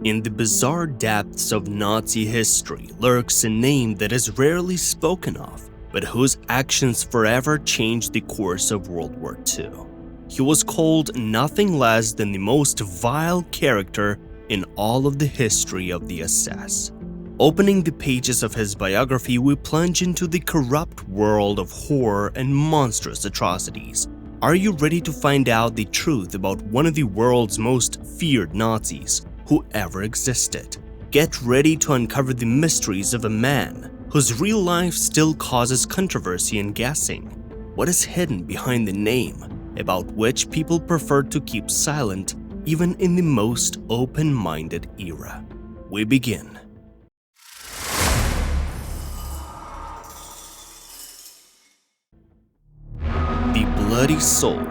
In the bizarre depths of Nazi history lurks a name that is rarely spoken of, but whose actions forever changed the course of World War II. He was called nothing less than the most vile character in all of the history of the SS. Opening the pages of his biography, we plunge into the corrupt world of horror and monstrous atrocities. Are you ready to find out the truth about one of the world's most feared Nazis who ever existed? Get ready to uncover the mysteries of a man whose real life still causes controversy and guessing. What is hidden behind the name, about which people prefer to keep silent even in the most open-minded era? We begin. The Bloody Soul.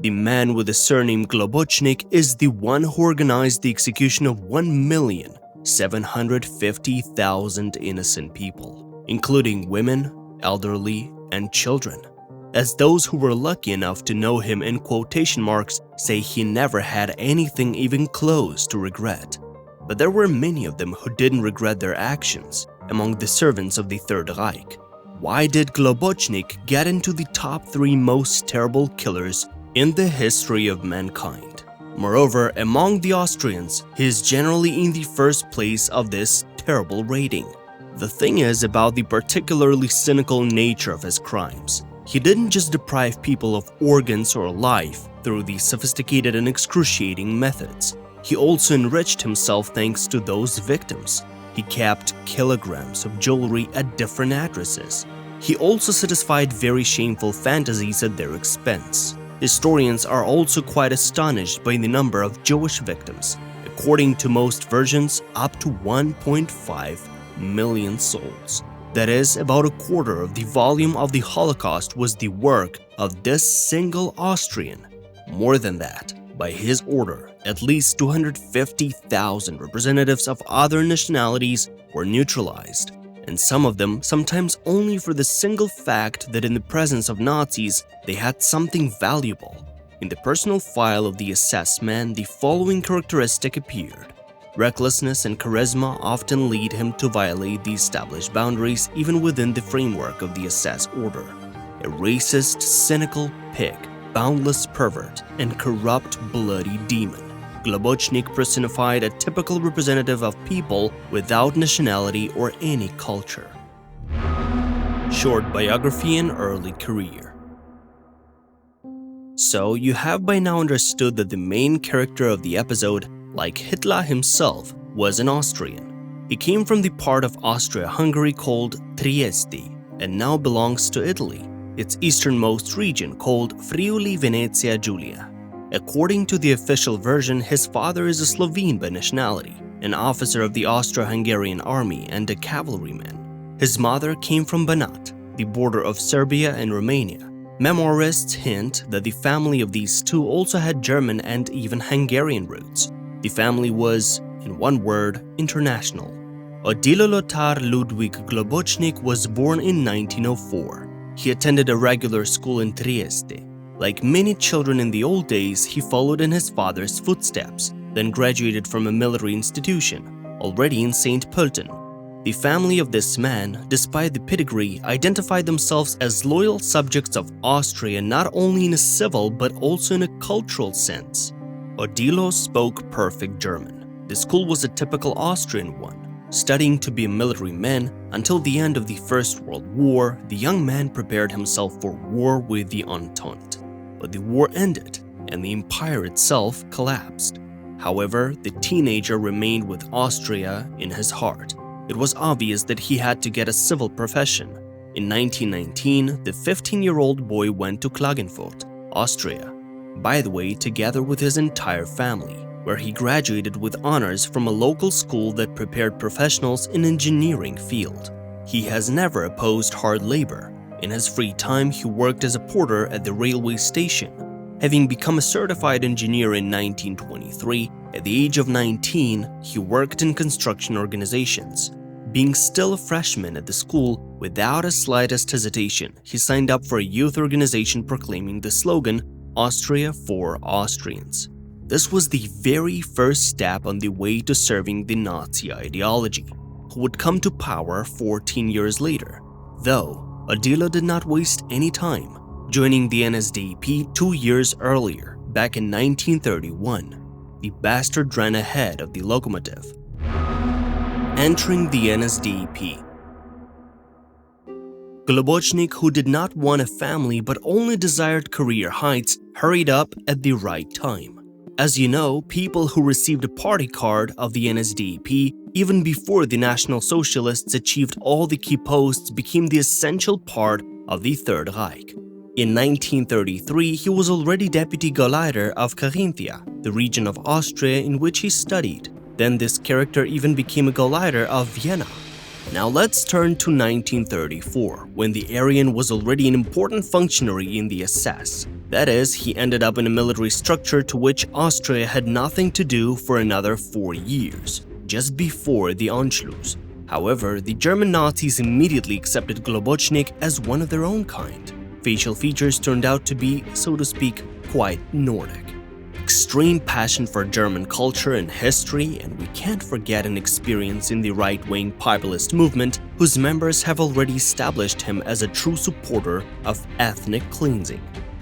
The man with the surname Globocnik is the one who organized the execution of 1,750,000 innocent people, including women, elderly, and children. As those who were lucky enough to know him in quotation marks say, he never had anything even close to regret. But there were many of them who didn't regret their actions among the servants of the Third Reich. Why did Globocnik get into the top 3 most terrible killers in the history of mankind? Moreover, among the Austrians, he is generally in the first place of this terrible rating. The thing is about the particularly cynical nature of his crimes. He didn't just deprive people of organs or life through these sophisticated and excruciating methods. He also enriched himself thanks to those victims. He kept kilograms of jewelry at different addresses. He also satisfied very shameful fantasies at their expense. Historians are also quite astonished by the number of Jewish victims. According to most versions, up to 1.5 million souls. That is, about a quarter of the volume of the Holocaust was the work of this single Austrian. More than that, by his order, at least 250,000 representatives of other nationalities were neutralized, and some of them sometimes only for the single fact that in the presence of Nazis they had something valuable. In the personal file of the SS man, the following characteristic appeared. Recklessness and charisma often lead him to violate the established boundaries even within the framework of the SS order. A racist, cynical pig, boundless pervert, and corrupt bloody demon. Globocnik personified a typical representative of people without nationality or any culture. Short biography and early career. So, you have by now understood that the main character of the episode, like Hitler himself, was an Austrian. He came from the part of Austria-Hungary called Trieste and now belongs to Italy, its easternmost region called Friuli-Venezia Giulia. According to the official version, his father is a Slovene by nationality, an officer of the Austro-Hungarian army and a cavalryman. His mother came from Banat, the border of Serbia and Romania. Memoirists hint that the family of these two also had German and even Hungarian roots. The family was, in one word, international. Odilo Lothar Ludwig Globocnik was born in 1904. He attended a regular school in Trieste. Like many children in the old days, he followed in his father's footsteps, then graduated from a military institution, already in St. Pölten. The family of this man, despite the pedigree, identified themselves as loyal subjects of Austria not only in a civil but also in a cultural sense. Odilo spoke perfect German. The school was a typical Austrian one. Studying to be a military man, until the end of the First World War, the young man prepared himself for war with the Entente. But the war ended, and the empire itself collapsed. However, the teenager remained with Austria in his heart. It was obvious that he had to get a civil profession. In 1919, the 15-year-old boy went to Klagenfurt, Austria, by the way, together with his entire family, where he graduated with honors from a local school that prepared professionals in engineering field. He has never opposed hard labor. In his free time, he worked as a porter at the railway station. Having become a certified engineer in 1923, at the age of 19, he worked in construction organizations. Being still a freshman at the school, without the slightest hesitation, he signed up for a youth organization proclaiming the slogan, "Austria for Austrians." This was the very first step on the way to serving the Nazi ideology, who would come to power 14 years later. Though, Odilo did not waste any time, joining the NSDAP 2 years earlier, back in 1931. The bastard ran ahead of the locomotive. Entering the NSDAP. Globocnik, who did not want a family but only desired career heights, hurried up at the right time. As you know, people who received a party card of the NSDAP even before the National Socialists achieved all the key posts became the essential part of the Third Reich. In 1933, he was already deputy Gauleiter of Carinthia, the region of Austria in which he studied. Then this character even became a Gauleiter of Vienna. Now let's turn to 1934, when the Aryan was already an important functionary in the SS. That is, he ended up in a military structure to which Austria had nothing to do for another 4 years, just before the Anschluss. However, the German Nazis immediately accepted Globocnik as one of their own kind. Facial features turned out to be, so to speak, quite Nordic. Extreme passion for German culture and history, and we can't forget an experience in the right-wing populist movement whose members have already established him as a true supporter of ethnic cleansing.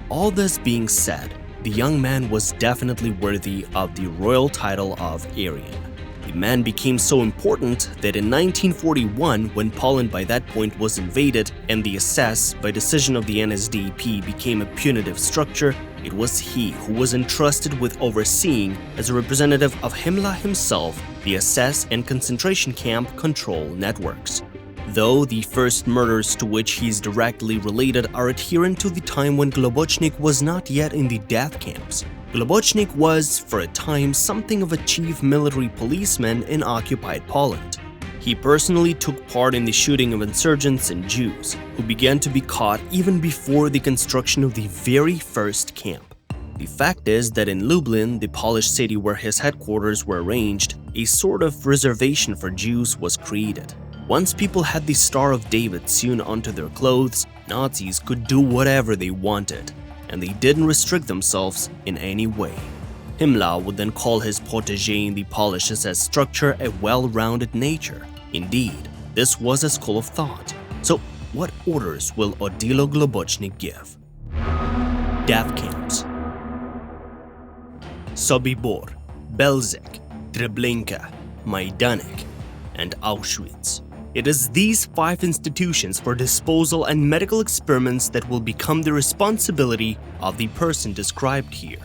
All this being said, the young man was definitely worthy of the royal title of Aryan. The man became so important that in 1941, when Poland by that point was invaded and the SS, by decision of the NSDAP, became a punitive structure, it was he who was entrusted with overseeing, as a representative of Himmler himself, the SS and concentration camp control networks. Though the first murders to which he is directly related are adherent to the time when Globocnik was not yet in the death camps. Globocnik was, for a time, something of a chief military policeman in occupied Poland. He personally took part in the shooting of insurgents and Jews, who began to be caught even before the construction of the very first camp. The fact is that in Lublin, the Polish city where his headquarters were arranged, a sort of reservation for Jews was created. Once people had the Star of David sewn onto their clothes, Nazis could do whatever they wanted, and they didn't restrict themselves in any way. Himmler would then call his protégé in the Polish SS structure a well-rounded nature. Indeed, this was a school of thought. So, what orders will Odilo Globocnik give? Death camps. Sobibor, Belzec, Treblinka, Majdanek, and Auschwitz. It is these 5 institutions for disposal and medical experiments that will become the responsibility of the person described here.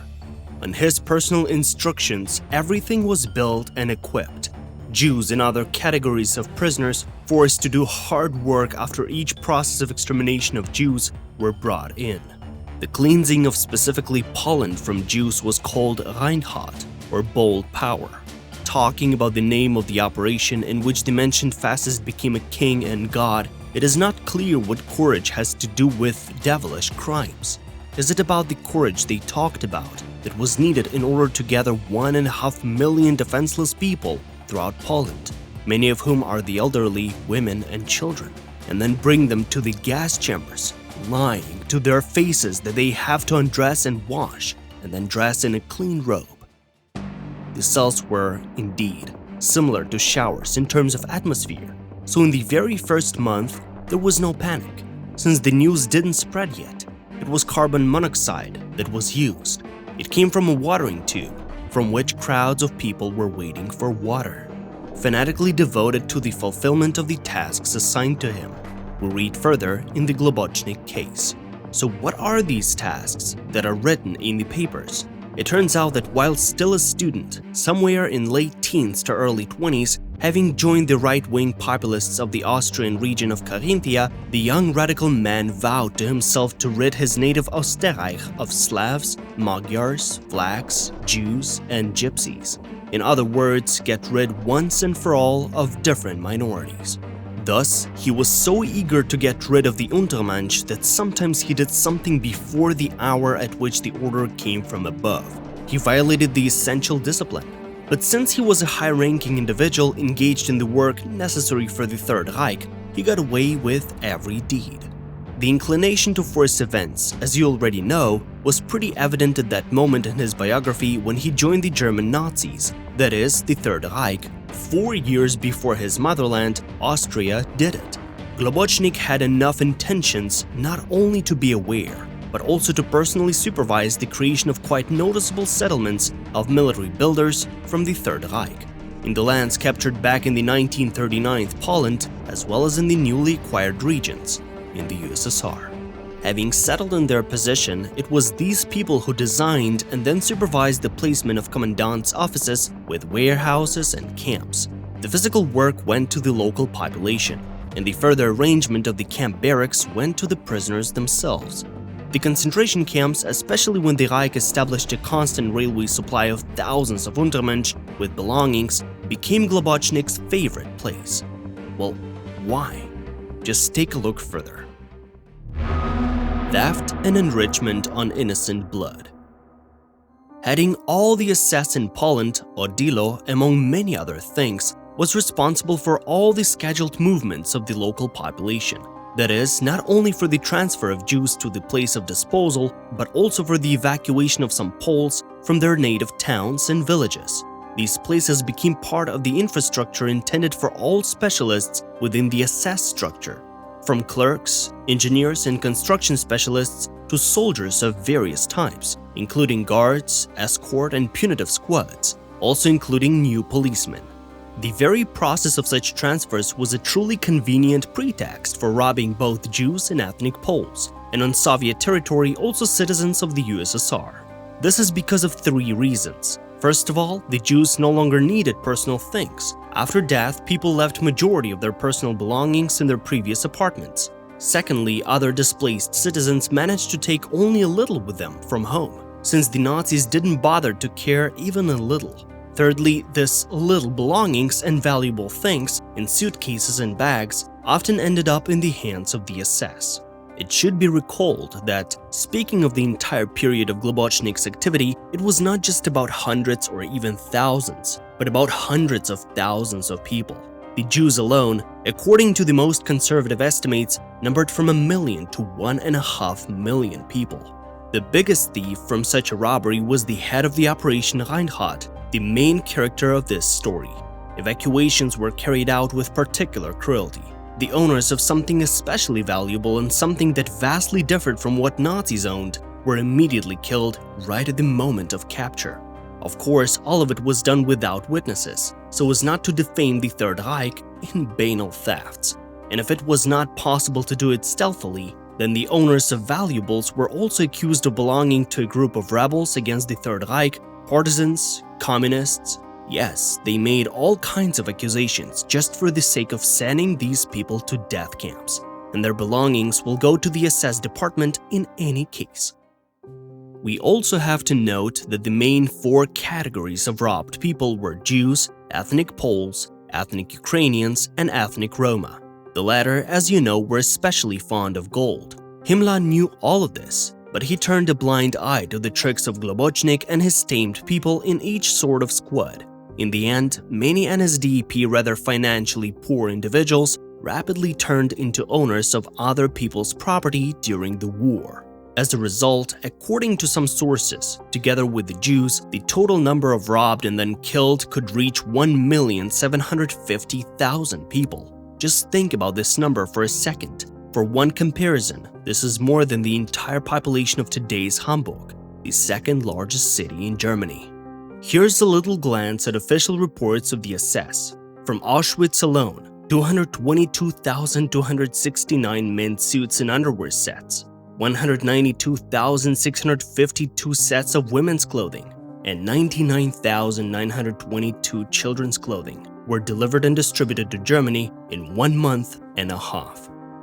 On his personal instructions, everything was built and equipped. Jews and other categories of prisoners forced to do hard work after each process of extermination of Jews were brought in. The cleansing of specifically Poland from Jews was called Reinheit, or bold power. Talking about the name of the operation in which the mentioned fascist became a king and god, it is not clear what courage has to do with devilish crimes. Is it about the courage they talked about that was needed in order to gather 1.5 million defenseless people throughout Poland, many of whom are the elderly, women, and children, and then bring them to the gas chambers, lying to their faces that they have to undress and wash, and then dress in a clean robe? The cells were, indeed, similar to showers in terms of atmosphere, so in the very first month, there was no panic, since the news didn't spread yet. It was carbon monoxide that was used. It came from a watering tube, from which crowds of people were waiting for water, fanatically devoted to the fulfillment of the tasks assigned to him. We'll read further in the Globocnik case. So what are these tasks that are written in the papers? It turns out that while still a student, somewhere in late teens to early 20s, having joined the right-wing populists of the Austrian region of Carinthia, the young radical man vowed to himself to rid his native Österreich of Slavs, Magyars, Vlachs, Jews, and Gypsies. In other words, get rid once and for all of different minorities. Thus, he was so eager to get rid of the Untermensch that sometimes he did something before the hour at which the order came from above. He violated the essential discipline. But since he was a high-ranking individual engaged in the work necessary for the Third Reich, he got away with every deed. The inclination to force events, as you already know, was pretty evident at that moment in his biography when he joined the German Nazis, that is, the Third Reich, 4 years before his motherland, Austria, did it. Globocnik had enough intentions not only to be aware, but also to personally supervise the creation of quite noticeable settlements of military builders from the Third Reich, in the lands captured back in the 1939 Poland, as well as in the newly acquired regions in the USSR. Having settled in their position, it was these people who designed and then supervised the placement of commandant's offices with warehouses and camps. The physical work went to the local population, and the further arrangement of the camp barracks went to the prisoners themselves. The concentration camps, especially when the Reich established a constant railway supply of thousands of Untermensch with belongings, became Globocnik's favorite place. Well, why? Just take a look further. Theft and enrichment on innocent blood. Heading all the SS in Poland, Odilo, among many other things, was responsible for all the scheduled movements of the local population. That is, not only for the transfer of Jews to the place of disposal, but also for the evacuation of some Poles from their native towns and villages. These places became part of the infrastructure intended for all specialists within the SS structure, from clerks, engineers, and construction specialists to soldiers of various types, including guards, escort, and punitive squads, also including new policemen. The very process of such transfers was a truly convenient pretext for robbing both Jews and ethnic Poles, and on Soviet territory also citizens of the USSR. This is because of 3 reasons. First of all, the Jews no longer needed personal things. After death, people left majority of their personal belongings in their previous apartments. Secondly, other displaced citizens managed to take only a little with them from home, since the Nazis didn't bother to care even a little. Thirdly, this little belongings and valuable things in suitcases and bags often ended up in the hands of the SS. It should be recalled that, speaking of the entire period of Globocnik's activity, it was not just about hundreds or even thousands, but about hundreds of thousands of people. The Jews alone, according to the most conservative estimates, numbered from 1 million to 1.5 million people. The biggest thief from such a robbery was the head of the Operation Reinhardt, the main character of this story. Evacuations were carried out with particular cruelty. The owners of something especially valuable and something that vastly differed from what Nazis owned were immediately killed right at the moment of capture. Of course, all of it was done without witnesses, so as not to defame the Third Reich in banal thefts. And if it was not possible to do it stealthily, then the owners of valuables were also accused of belonging to a group of rebels against the Third Reich, partisans, communists. Yes, they made all kinds of accusations just for the sake of sending these people to death camps, and their belongings will go to the SS department in any case. We also have to note that the main 4 categories of robbed people were Jews, ethnic Poles, ethnic Ukrainians, and ethnic Roma. The latter, as you know, were especially fond of gold. Himmler knew all of this, but he turned a blind eye to the tricks of Globocnik and his tamed people in each sort of squad. In the end, many NSDAP rather financially poor individuals rapidly turned into owners of other people's property during the war. As a result, according to some sources, together with the Jews, the total number of robbed and then killed could reach 1,750,000 people. Just think about this number for a second. For one comparison, this is more than the entire population of today's Hamburg, the 2nd largest city in Germany. Here's a little glance at official reports of the SS. From Auschwitz alone, 222,269 men's suits and underwear sets, 192,652 sets of women's clothing, and 99,922 children's clothing were delivered and distributed to Germany in 1.5 months.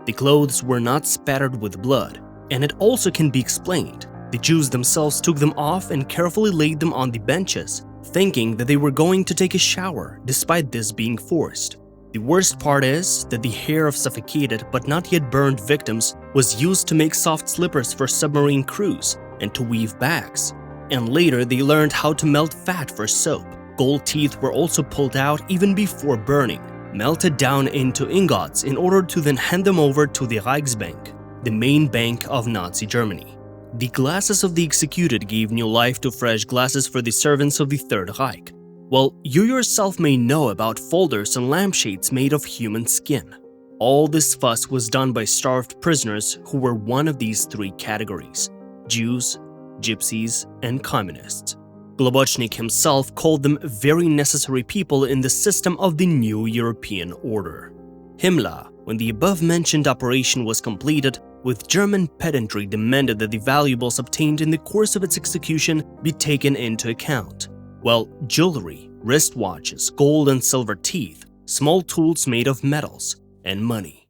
The clothes were not spattered with blood, and it also can be explained. The Jews themselves took them off and carefully laid them on the benches, thinking that they were going to take a shower, despite this being forced. The worst part is that the hair of suffocated but not yet burned victims was used to make soft slippers for submarine crews and to weave bags. And later they learned how to melt fat for soap. Gold teeth were also pulled out even before burning, melted down into ingots in order to then hand them over to the Reichsbank, the main bank of Nazi Germany. The glasses of the executed gave new life to fresh glasses for the servants of the Third Reich. Well, you yourself may know about folders and lampshades made of human skin. All this fuss was done by starved prisoners who were one of these three categories: Jews, Gypsies, and Communists. Globocnik himself called them very necessary people in the system of the new European order. Himmler, when the above-mentioned operation was completed, with German pedantry demanded that the valuables obtained in the course of its execution be taken into account. Well, jewelry, wristwatches, gold and silver teeth, small tools made of metals, and money.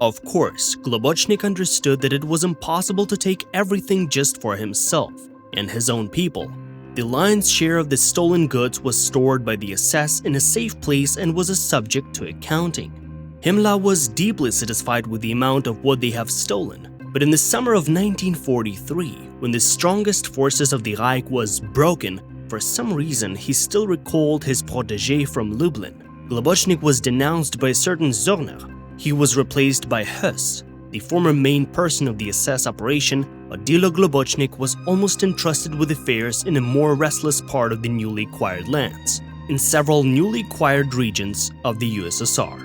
Of course, Globocnik understood that it was impossible to take everything just for himself and his own people. The lion's share of the stolen goods was stored by the SS in a safe place and was a subject to accounting. Himmler was deeply satisfied with the amount of what they have stolen, but in the summer of 1943, when the strongest forces of the Reich was broken, for some reason he still recalled his protégé from Lublin. Globocnik was denounced by a certain Zorner. He was replaced by Höss. The former main person of the SS operation, Odilo Globocnik, was almost entrusted with affairs in a more restless part of the newly acquired lands, in several newly acquired regions of the USSR.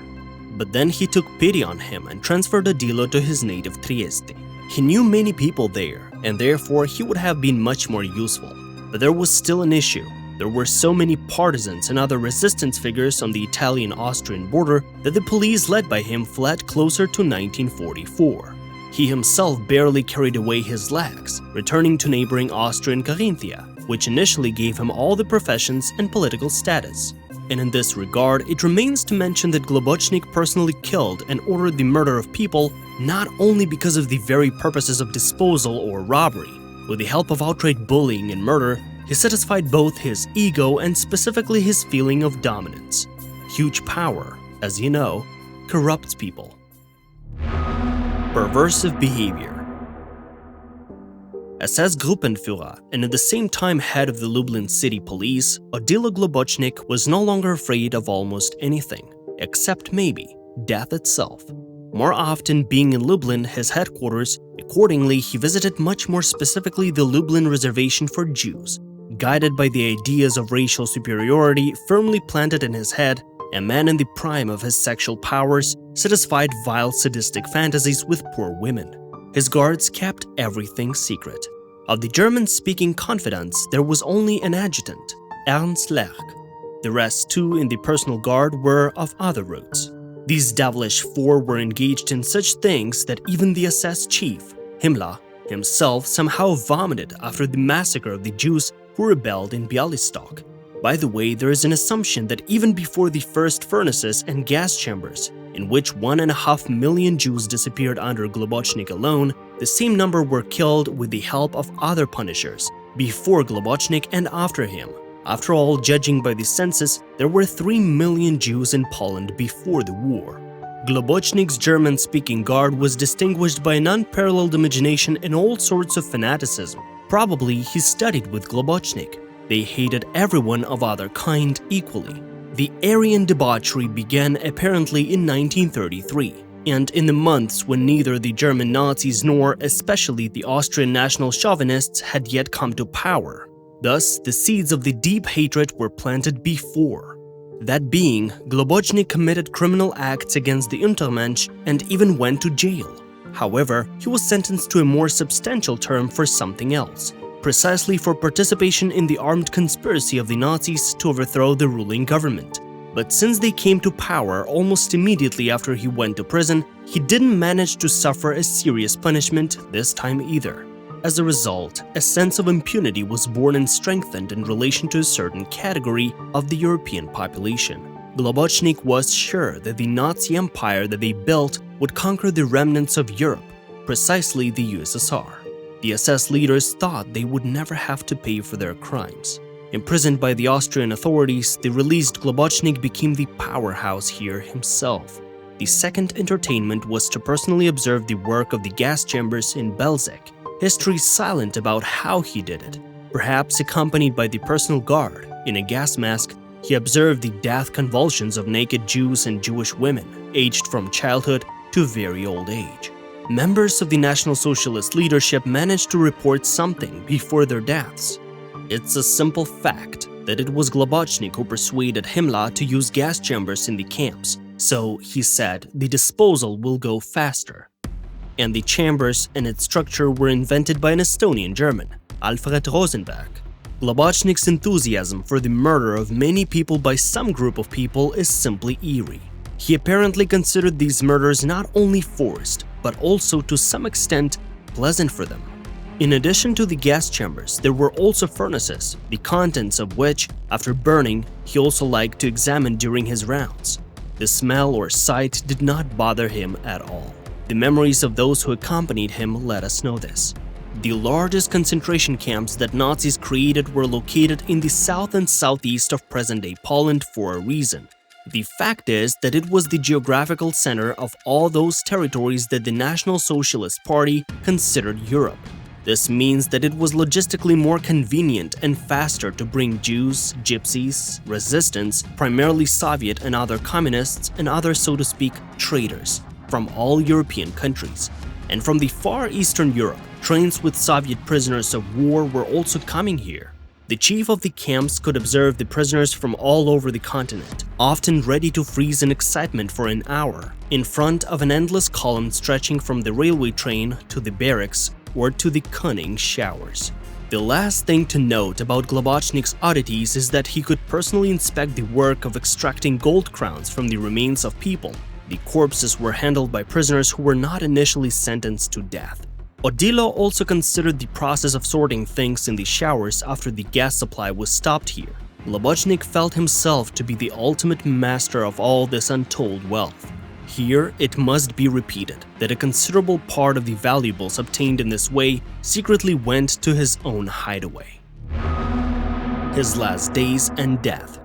But then he took pity on him and transferred Odilo to his native Trieste. He knew many people there, and therefore he would have been much more useful. But there was still an issue. There were so many partisans and other resistance figures on the Italian-Austrian border that the police led by him fled closer to 1944. He himself barely carried away his legs, returning to neighboring Austrian Carinthia, which initially gave him all the professions and political status. And in this regard, it remains to mention that Globocnik personally killed and ordered the murder of people not only because of the very purposes of disposal or robbery. With the help of outright bullying and murder, he satisfied both his ego and specifically his feeling of dominance. Huge power, as you know, corrupts people. Perversive behavior. SS Gruppenführer and at the same time head of the Lublin city police, Odilo Globocnik was no longer afraid of almost anything, except maybe death itself. More often being in Lublin, his headquarters, accordingly he visited much more specifically the Lublin reservation for Jews. Guided by the ideas of racial superiority firmly planted in his head, a man in the prime of his sexual powers satisfied vile sadistic fantasies with poor women. His guards kept everything secret. Of the German-speaking confidants, there was only an adjutant, Ernst Lech. The rest, too, in the personal guard were of other roots. These devilish four were engaged in such things that even the SS chief, Himmler, himself somehow vomited after the massacre of the Jews who rebelled in Bialystok. By the way, there is an assumption that even before the first furnaces and gas chambers, in which 1.5 million Jews disappeared under Globocnik alone, the same number were killed with the help of other punishers, before Globocnik and after him. After all, judging by the census, there were 3 million Jews in Poland before the war. Globocnik's German-speaking guard was distinguished by an unparalleled imagination and all sorts of fanaticism. Probably he studied with Globocnik. They hated everyone of other kind equally. The Aryan debauchery began apparently in 1933, and in the months when neither the German Nazis nor especially the Austrian National Chauvinists had yet come to power. Thus, the seeds of the deep hatred were planted before. That being, Globocnik committed criminal acts against the Untermensch and even went to jail. However, he was sentenced to a more substantial term for something else, precisely for participation in the armed conspiracy of the Nazis to overthrow the ruling government. But since they came to power almost immediately after he went to prison, he didn't manage to suffer a serious punishment this time either. As a result, a sense of impunity was born and strengthened in relation to a certain category of the European population. Globocnik was sure that the Nazi empire that they built would conquer the remnants of Europe, precisely the USSR. The SS leaders thought they would never have to pay for their crimes. Imprisoned by the Austrian authorities, the released Globocnik became the powerhouse here himself. The second entertainment was to personally observe the work of the gas chambers in Belzec. History is silent about how he did it. Perhaps accompanied by the personal guard, in a gas mask, he observed the death convulsions of naked Jews and Jewish women, aged from childhood to very old age. members of the National Socialist leadership managed to report something before their deaths. It's a simple fact that it was Globocnik who persuaded Himmler to use gas chambers in the camps, so he said the disposal will go faster. And the chambers and its structure were invented by an Estonian German, Alfred Rosenberg. Globocnik's enthusiasm for the murder of many people by some group of people is simply eerie. He apparently considered these murders not only forced, but also to some extent pleasant for them. In addition to the gas chambers, there were also furnaces, the contents of which, after burning, he also liked to examine during his rounds. The smell or sight did not bother him at all. The memories of those who accompanied him let us know this. The largest concentration camps that Nazis created were located in the south and southeast of present-day Poland for a reason. The fact is that it was the geographical center of all those territories that the National Socialist Party considered Europe. This means that it was logistically more convenient and faster to bring Jews, Gypsies, resistance, primarily Soviet and other communists and other, so to speak, traitors from all European countries. And from the far Eastern Europe, trains with Soviet prisoners of war were also coming here. The chief of the camps could observe the prisoners from all over the continent, often ready to freeze in excitement for an hour, in front of an endless column stretching from the railway train to the barracks or to the cunning showers. The last thing to note about Globocnik's oddities is that he could personally inspect the work of extracting gold crowns from the remains of people. The corpses were handled by prisoners who were not initially sentenced to death. Odilo also considered the process of sorting things in the showers after the gas supply was stopped here. Globocnik felt himself to be the ultimate master of all this untold wealth. Here, it must be repeated that a considerable part of the valuables obtained in this way secretly went to his own hideaway. His last days and death.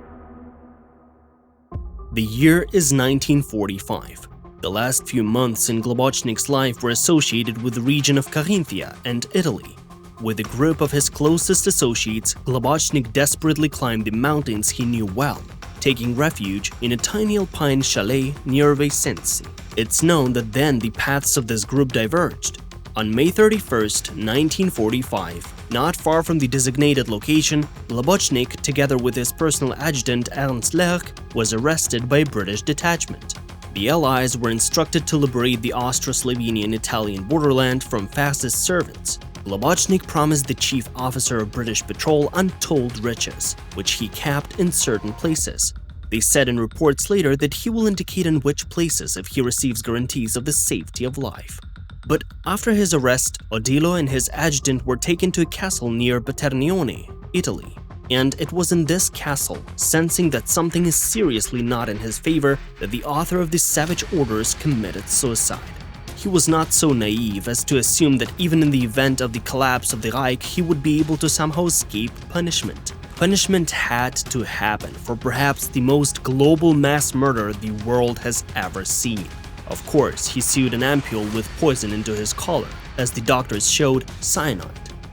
The year is 1945. The last few months in Globocnik's life were associated with the region of Carinthia and Italy. With a group of his closest associates, Globocnik desperately climbed the mountains he knew well, taking refuge in a tiny alpine chalet near Vicenzi. It's known that then the paths of this group diverged. On May 31st, 1945, not far from the designated location, Globocnik, together with his personal adjutant Ernst Lerch, was arrested by a British detachment. The Allies were instructed to liberate the Austro-Slovenian Italian borderland from fascist servants. Globocnik promised the chief officer of British patrol untold riches, which he capped in certain places. They said in reports later that he will indicate in which places if he receives guarantees of the safety of life. But after his arrest, Odilo and his adjutant were taken to a castle near Paternione, Italy. And it was in this castle, sensing that something is seriously not in his favor, that the author of the savage orders committed suicide. He was not so naive as to assume that even in the event of the collapse of the Reich, he would be able to somehow escape punishment. Punishment had to happen for perhaps the most global mass murder the world has ever seen. Of course, he sewed an ampule with poison into his collar, as the doctors showed cyanide.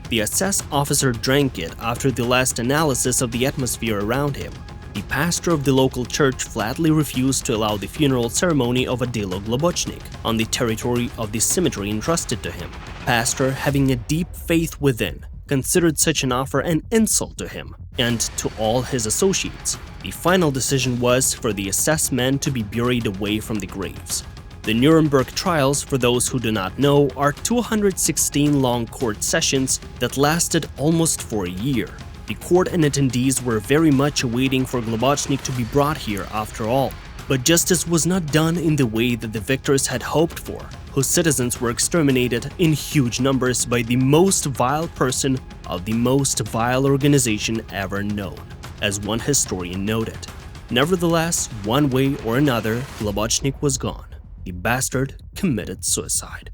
The SS officer drank it after the last analysis of the atmosphere around him. The pastor of the local church flatly refused to allow the funeral ceremony of Odilo Globocnik on the territory of the cemetery entrusted to him. Pastor, having a deep faith within, considered such an offer an insult to him and to all his associates. The final decision was for the SS men to be buried away from the graves. The Nuremberg trials, for those who do not know, are 216 long court sessions that lasted almost for a year. The court and attendees were very much awaiting for Globocnik to be brought here after all. But justice was not done in the way that the victors had hoped for, whose citizens were exterminated in huge numbers by the most vile person of the most vile organization ever known, as one historian noted. Nevertheless, one way or another, Globocnik was gone. The bastard committed suicide.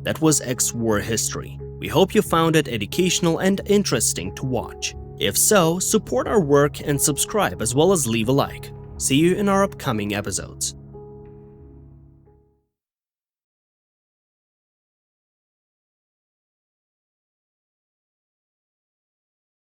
That was ex-war history. We hope you found it educational and interesting to watch. If so, support our work and subscribe as well as leave a like. See you in our upcoming episodes.